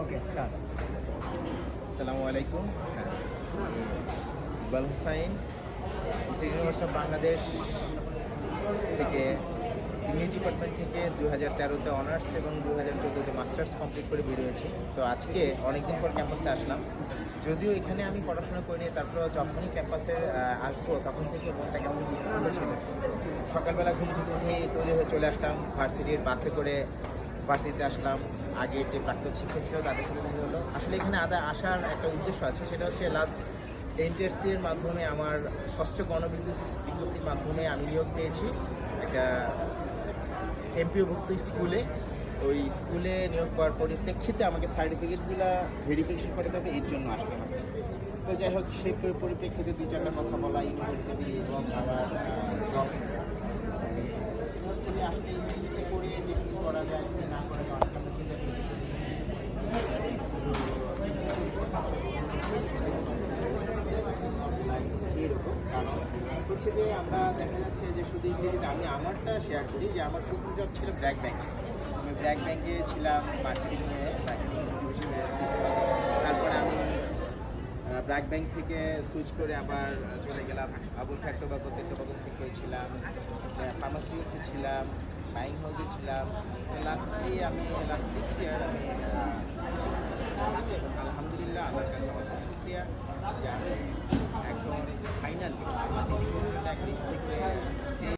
ওকে, start. আসসালামু আলাইকুম। হ্যাঁ, আমি Iqbal Hussain, institute university of Bangladesh থেকে ইংরেজি ডিপার্টমেন্ট থেকে 2013-তে অনার্স এবং 2014-তে মাস্টার্স কমপ্লিট করে বেরিয়েছি। তো আজকে অনেকদিন পর ক্যাম্পাসে আসলাম। যদিও এখানে আমি পড়াশোনা করিনি, তারপরেও যখনই ক্যাম্পাসে আসবো তখন থেকে মনটা কেমন বিক্ষুব্ধ ছিল। সকালবেলা ঘুম থেকে উঠেই তৈরি হয়ে চলে আসলাম ভার্সিটির বাসে করে, ভার্সিটিতে আসলাম। আগের যে প্রাক্তন শিক্ষক ছিল তাদের সাথে দেখা হলো। আসলে এখানে আসার একটা উদ্দেশ্য আছে, সেটা হচ্ছে লাস্ট এনটিআরসি এর মাধ্যমে আমার ষষ্ঠ বিজ্ঞপ্তির মাধ্যমে আমি নিয়োগ পেয়েছি একটা এমপিওভুক্ত স্কুলে। ওই স্কুলে নিয়োগ পাওয়ার পরিপ্রেক্ষিতে আমাকে সার্টিফিকেটগুলো ভেরিফিকেশন করতে হবে, এর জন্য আসলাম আর কি। তো যাই হোক, সেই পরিপ্রেক্ষিতে দু চারটা কথা বলা ইউনিভার্সিটি এবং আমার জব হচ্ছে যে আসলে ইংরেজিতে পড়ে যে কী করা যায় কি না করা যায় অনেক আমরা চিন্তা করি। এইরকম কারণ হচ্ছে যে আমরা দেখা যাচ্ছে যে শুধু ইংরেজিতে, আমি আমারটা শেয়ার করি যে আমার প্রথম জব ছিল ব্র্যাক ব্যাংকে। আমি ব্র্যাক ব্যাংকে ছিলাম মার্কেটিংয়ে, মার্কেটিং ডিভিশনে 6 মান্থ। তারপরে আমি ব্র্যাক ব্যাংক থেকে সুইচ করে আবার চলে গেলাম আবুল খায়ের টোবাকো সেক্টরে ছিলাম, ফার্মাসিউটিক্যালসে ছিলাম, বাইং হাউসে ছিলাম। লাস্টলি আমি লাস্ট 6 ইয়ার আমি এবং আলহামদুলিল্লাহ আমার কাছে অশেষ শুক্রিয়া যে আমি এখন ফাইনালি আমার নিজের একটা স্টেজ থেকে